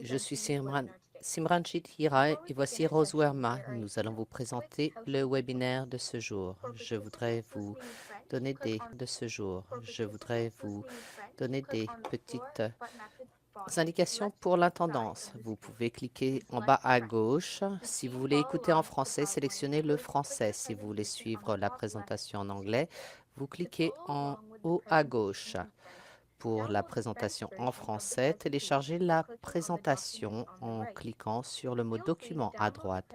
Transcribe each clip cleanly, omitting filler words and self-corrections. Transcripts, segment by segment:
Je suis Simranjit Hira et voici Rose Verma. Nous allons vous présenter le webinaire de ce jour. Je voudrais vous donner des petites indications pour l'intendance. Vous pouvez cliquer en bas à gauche. Si vous voulez écouter en français, sélectionnez le français. Si vous voulez suivre la présentation en anglais, vous cliquez en haut à gauche. Pour la présentation en français, téléchargez la présentation en cliquant sur le mot document à droite.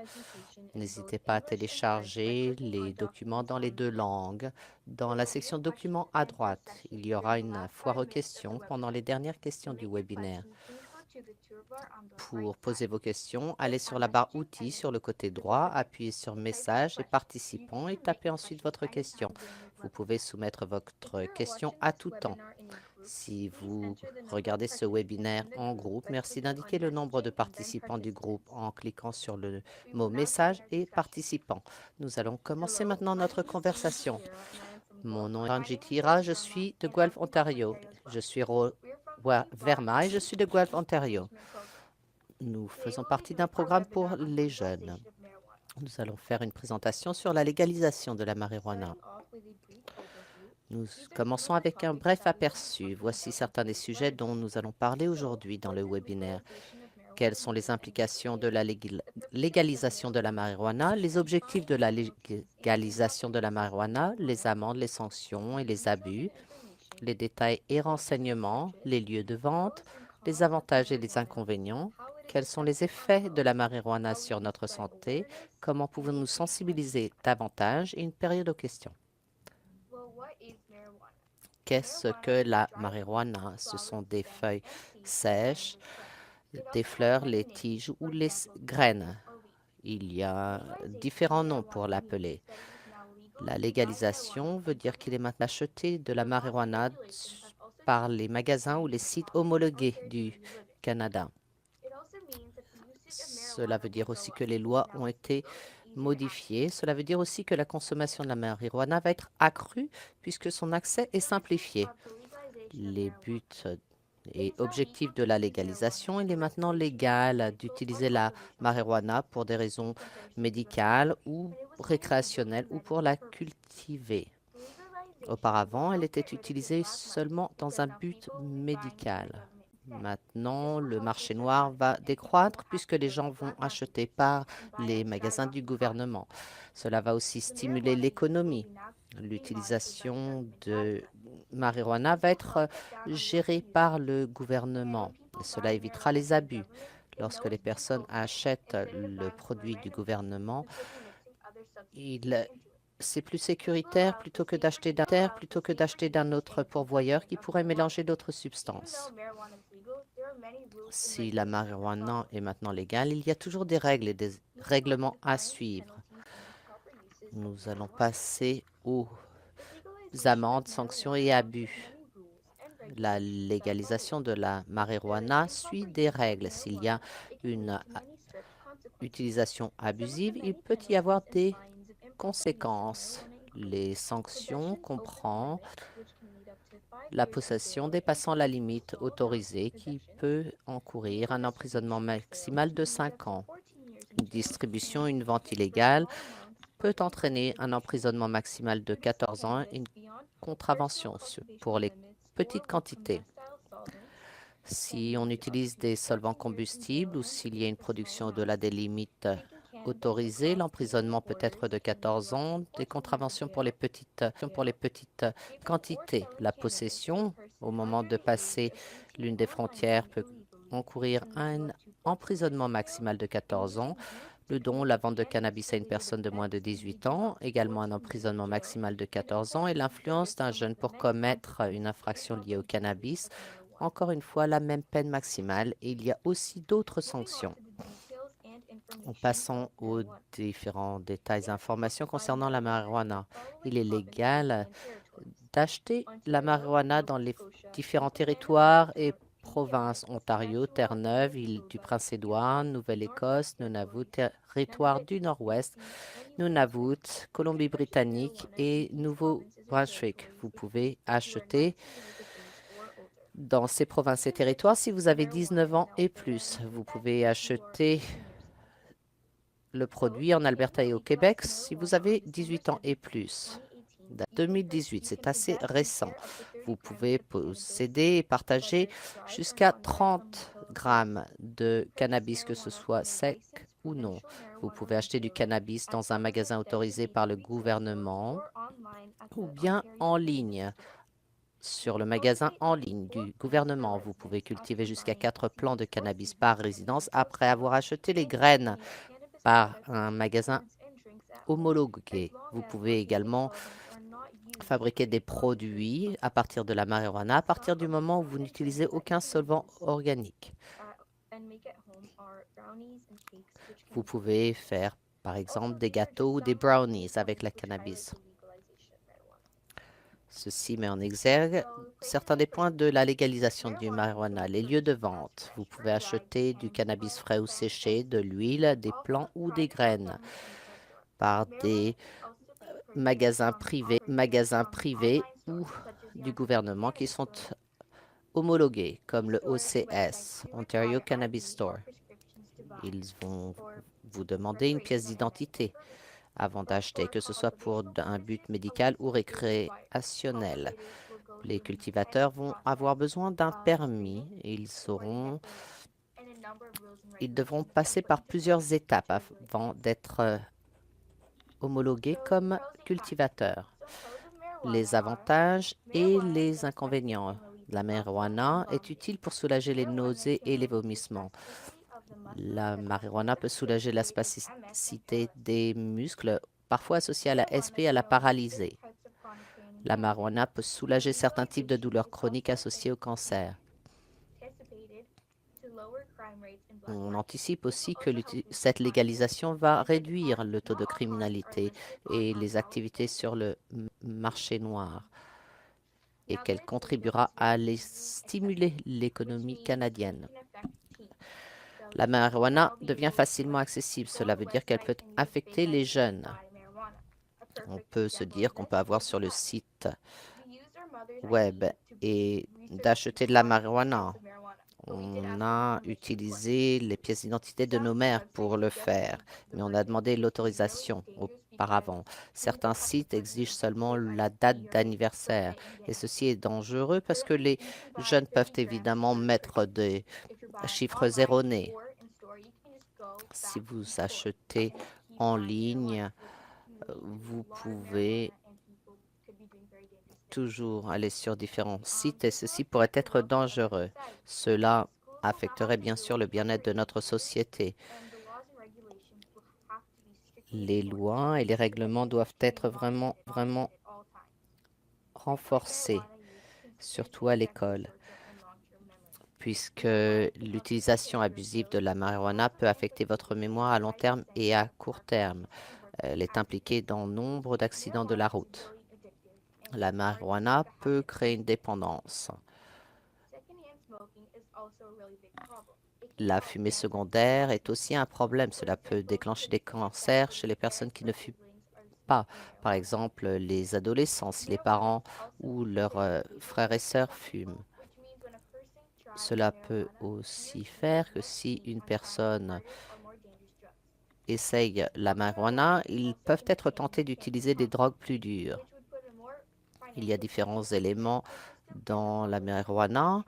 N'hésitez pas à télécharger les documents dans les deux langues. Dans la section documents à droite, il y aura une foire aux questions pendant les dernières questions du webinaire. Pour poser vos questions, allez sur la barre outils sur le côté droit, appuyez sur messages et participants et tapez ensuite votre question. Vous pouvez soumettre votre question à tout temps. Si vous regardez ce webinaire en groupe, merci d'indiquer le nombre de participants du groupe en cliquant sur le mot message et participants. Nous allons commencer maintenant notre conversation. Mon nom est Ranjit Hira, je suis de Guelph, Ontario. Je suis Verma et je suis de Guelph, Ontario. Nous faisons partie d'un programme pour les jeunes. Nous allons faire une présentation sur la légalisation de la marijuana. Nous commençons avec un bref aperçu. Voici certains des sujets dont nous allons parler aujourd'hui dans le webinaire. Quelles sont les implications de la légalisation de la marijuana, les objectifs de la légalisation de la marijuana, les amendes, les sanctions et les abus, les détails et renseignements, les lieux de vente, les avantages et les inconvénients, quels sont les effets de la marijuana sur notre santé, comment pouvons-nous sensibiliser davantage et une période aux questions. Qu'est-ce que la marijuana? Ce sont des feuilles sèches, des fleurs, les tiges ou les graines. Il y a différents noms pour l'appeler. La légalisation veut dire qu'il est maintenant acheté de la marijuana par les magasins ou les sites homologués du Canada. Cela veut dire aussi que les lois ont été modifiées. Cela veut dire aussi que la consommation de la marijuana va être accrue puisque son accès est simplifié. Les buts et objectifs de la légalisation, il est maintenant légal d'utiliser la marijuana pour des raisons médicales ou récréationnelles ou pour la cultiver. Auparavant, elle était utilisée seulement dans un but médical. Maintenant, le marché noir va décroître puisque les gens vont acheter par les magasins du gouvernement. Cela va aussi stimuler l'économie. L'utilisation de marijuana va être gérée par le gouvernement. Cela évitera les abus. Lorsque les personnes achètent le produit du gouvernement, c'est plus sécuritaire plutôt que d'acheter d'un autre pourvoyeur qui pourrait mélanger d'autres substances. Si la marijuana est maintenant légale, il y a toujours des règles et des règlements à suivre. Nous allons passer aux amendes, sanctions et abus. La légalisation de la marijuana suit des règles. S'il y a une utilisation abusive, il peut y avoir des conséquences. Les sanctions comprennent la possession dépassant la limite autorisée qui peut encourir un emprisonnement maximal de 5 ans. Une distribution, une vente illégale peut entraîner un emprisonnement maximal de 14 ans et une contravention pour les petites quantités. Si on utilise des solvants combustibles ou s'il y a une production au-delà des limites autorisées, l'emprisonnement peut être de 14 ans, des contraventions pour les petites quantités. La possession, au moment de passer l'une des frontières, peut encourir un emprisonnement maximal de 14 ans. Le don, la vente de cannabis à une personne de moins de 18 ans, également un emprisonnement maximal de 14 ans, et l'influence d'un jeune pour commettre une infraction liée au cannabis, encore une fois, la même peine maximale, et il y a aussi d'autres sanctions. En passant aux différents détails et informations concernant la marijuana, il est légal d'acheter la marijuana dans les différents territoires et provinces: Ontario, Terre-Neuve, île du Prince-Édouard, Nouvelle-Écosse, Nunavut, territoire du Nord-Ouest, Nunavut, Colombie-Britannique et Nouveau-Brunswick. Vous pouvez acheter dans ces provinces et territoires si vous avez 19 ans et plus. Vous pouvez acheter le produit en Alberta et au Québec si vous avez 18 ans et plus. 2018, c'est assez récent. Vous pouvez posséder et partager jusqu'à 30 grammes de cannabis, que ce soit sec ou non. Vous pouvez acheter du cannabis dans un magasin autorisé par le gouvernement ou bien en ligne. Sur le magasin en ligne du gouvernement, vous pouvez cultiver jusqu'à 4 plants de cannabis par résidence après avoir acheté les graines par un magasin homologué. Vous pouvez également fabriquer des produits à partir de la marijuana à partir du moment où vous n'utilisez aucun solvant organique. Vous pouvez faire, par exemple, des gâteaux ou des brownies avec la cannabis. Ceci met en exergue certains des points de la légalisation du marijuana. Les lieux de vente. Vous pouvez acheter du cannabis frais ou séché, de l'huile, des plants ou des graines par des magasins privés ou du gouvernement qui sont homologués, comme le OCS, Ontario Cannabis Store. Ils vont vous demander une pièce d'identité avant d'acheter, que ce soit pour un but médical ou récréationnel. Les cultivateurs vont avoir besoin d'un permis et ils devront passer par plusieurs étapes avant d'être homologués comme cultivateurs. Les avantages et les inconvénients. La marijuana est utile pour soulager les nausées et les vomissements. La marijuana peut soulager la spasticité des muscles, parfois associée à la SP et à la paralysée. La marijuana peut soulager certains types de douleurs chroniques associées au cancer. On anticipe aussi que cette légalisation va réduire le taux de criminalité et les activités sur le marché noir et qu'elle contribuera à stimuler l'économie canadienne. La marijuana devient facilement accessible. Cela veut dire qu'elle peut affecter les jeunes. On peut se dire qu'on peut avoir sur le site web et d'acheter de la marijuana. On a utilisé les pièces d'identité de nos mères pour le faire, mais on a demandé l'autorisation auparavant. Certains sites exigent seulement la date d'anniversaire et ceci est dangereux parce que les jeunes peuvent évidemment mettre des chiffres erronés. Si vous achetez en ligne, vous pouvez toujours aller sur différents sites et ceci pourrait être dangereux. Cela affecterait bien sûr le bien-être de notre société. Les lois et les règlements doivent être vraiment renforcés, surtout à l'école, puisque l'utilisation abusive de la marijuana peut affecter votre mémoire à long terme et à court terme. Elle est impliquée dans nombre d'accidents de la route. La marijuana peut créer une dépendance. La fumée secondaire est aussi un problème. Cela peut déclencher des cancers chez les personnes qui ne fument pas. Par exemple, les adolescents, si les parents ou leurs frères et sœurs fument. Cela peut aussi faire que si une personne essaye la marijuana, ils peuvent être tentés d'utiliser des drogues plus dures. Il y a différents éléments dans la marijuana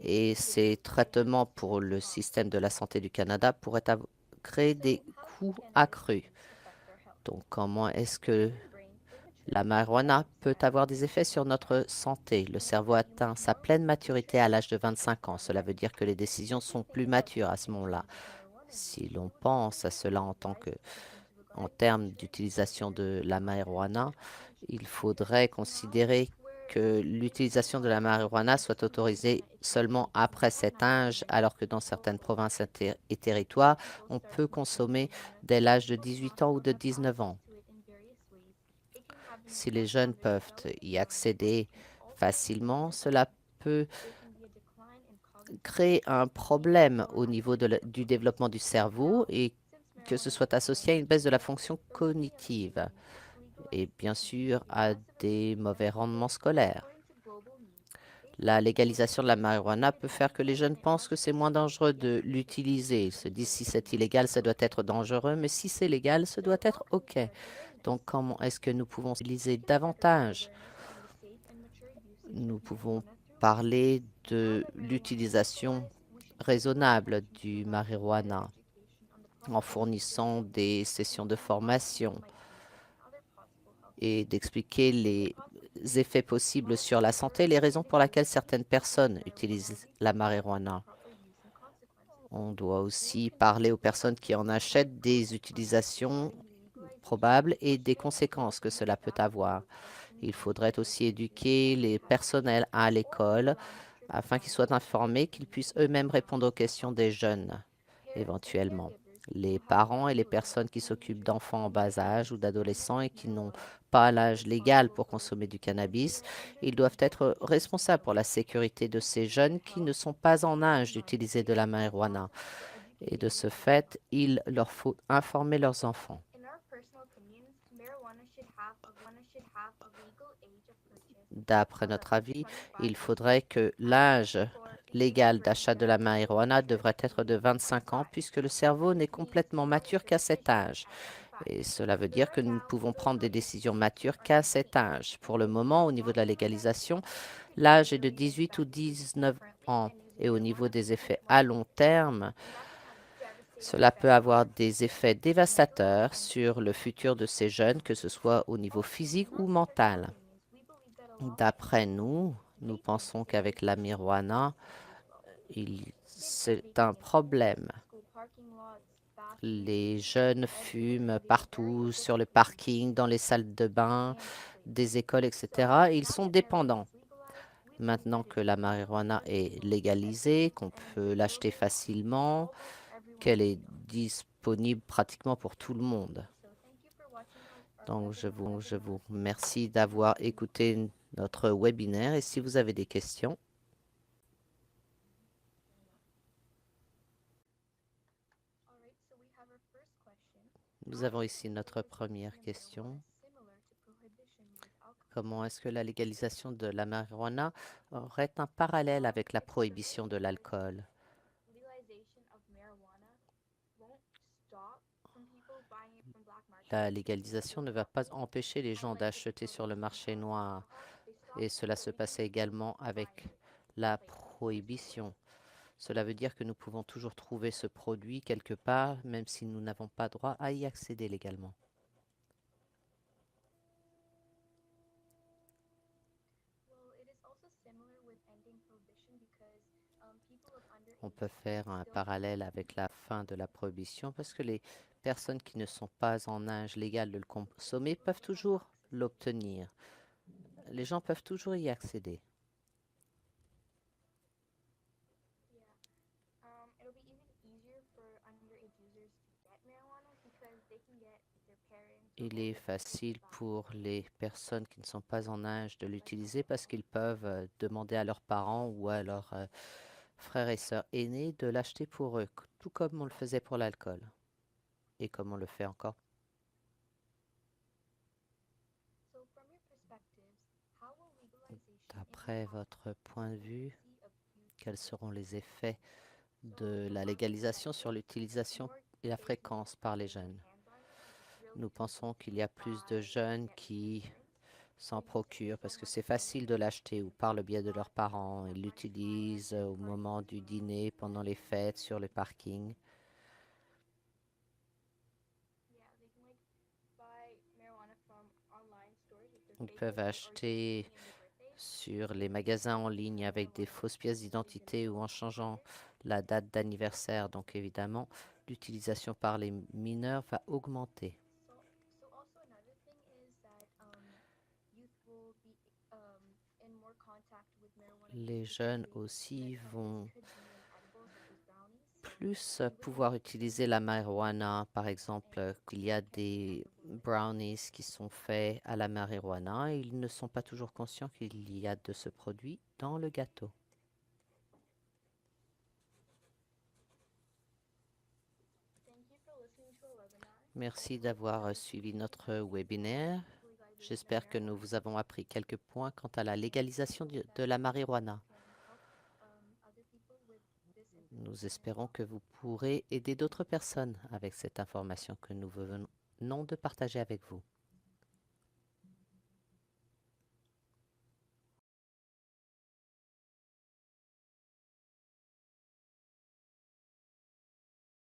et ces traitements pour le système de la santé du Canada pourraient créer des coûts accrus. Donc, comment est-ce que la marijuana peut avoir des effets sur notre santé? Le cerveau atteint sa pleine maturité à l'âge de 25 ans. Cela veut dire que les décisions sont plus matures à ce moment-là. Si l'on pense à cela en termes d'utilisation de la marijuana, il faudrait considérer que l'utilisation de la marijuana soit autorisée seulement après cet âge, alors que dans certaines provinces et territoires, on peut consommer dès l'âge de 18 ans ou de 19 ans. Si les jeunes peuvent y accéder facilement, cela peut créer un problème au niveau du développement du cerveau et que ce soit associé à une baisse de la fonction cognitive et bien sûr à des mauvais rendements scolaires. La légalisation de la marijuana peut faire que les jeunes pensent que c'est moins dangereux de l'utiliser. Ils se disent si c'est illégal, ça doit être dangereux, mais si c'est légal, ça doit être OK. Donc, comment est-ce que nous pouvons utiliser davantage? Nous pouvons parler de l'utilisation raisonnable du marijuana en fournissant des sessions de formation et d'expliquer les effets possibles sur la santé, les raisons pour lesquelles certaines personnes utilisent la marijuana. On doit aussi parler aux personnes qui en achètent des utilisations probables et des conséquences que cela peut avoir. Il faudrait aussi éduquer les personnels à l'école afin qu'ils soient informés, qu'ils puissent eux-mêmes répondre aux questions des jeunes, éventuellement. Les parents et les personnes qui s'occupent d'enfants en bas âge ou d'adolescents et qui n'ont pas l'âge légal pour consommer du cannabis, ils doivent être responsables pour la sécurité de ces jeunes qui ne sont pas en âge d'utiliser de la marijuana. Et de ce fait, il leur faut informer leurs enfants. D'après notre avis, il faudrait que l'âge légal d'achat de la marijuana devrait être de 25 ans puisque le cerveau n'est complètement mature qu'à cet âge. Et cela veut dire que nous ne pouvons prendre des décisions matures qu'à cet âge. Pour le moment, au niveau de la légalisation, l'âge est de 18 ou 19 ans. Et au niveau des effets à long terme, cela peut avoir des effets dévastateurs sur le futur de ces jeunes, que ce soit au niveau physique ou mental. D'après nous, nous pensons qu'avec la marijuana, c'est un problème. Les jeunes fument partout, sur le parking, dans les salles de bain, des écoles, etc. Et ils sont dépendants. Maintenant que la marijuana est légalisée, qu'on peut l'acheter facilement, qu'elle est disponible pratiquement pour tout le monde. Donc, je vous remercie d'avoir écouté notre webinaire et si vous avez des questions. Nous avons ici notre première question. Comment est-ce que la légalisation de la marijuana aurait un parallèle avec la prohibition de l'alcool? La légalisation ne va pas empêcher les gens d'acheter sur le marché noir. Et cela se passait également avec la prohibition. Cela veut dire que nous pouvons toujours trouver ce produit quelque part, même si nous n'avons pas droit à y accéder légalement. On peut faire un parallèle avec la fin de la prohibition parce que les personnes qui ne sont pas en âge légal de le consommer peuvent toujours l'obtenir. Les gens peuvent toujours y accéder. Il est facile pour les personnes qui ne sont pas en âge de l'utiliser parce qu'ils peuvent demander à leurs parents ou à leurs frères et sœurs aînés de l'acheter pour eux, tout comme on le faisait pour l'alcool et comme on le fait encore. D'après votre point de vue, quels seront les effets de la légalisation sur l'utilisation et la fréquence par les jeunes? Nous pensons qu'il y a plus de jeunes qui s'en procurent parce que c'est facile de l'acheter ou par le biais de leurs parents. Ils l'utilisent au moment du dîner, pendant les fêtes, sur le parking. Ils peuvent acheter sur les magasins en ligne avec des fausses pièces d'identité ou en changeant la date d'anniversaire. Donc évidemment, l'utilisation par les mineurs va augmenter. Les jeunes aussi vont plus pouvoir utiliser la marijuana. Par exemple, il y a des brownies qui sont faits à la marijuana. Ils ne sont pas toujours conscients qu'il y a de ce produit dans le gâteau. Merci d'avoir suivi notre webinaire. J'espère que nous vous avons appris quelques points quant à la légalisation de la marijuana. Nous espérons que vous pourrez aider d'autres personnes avec cette information que nous venons de partager avec vous.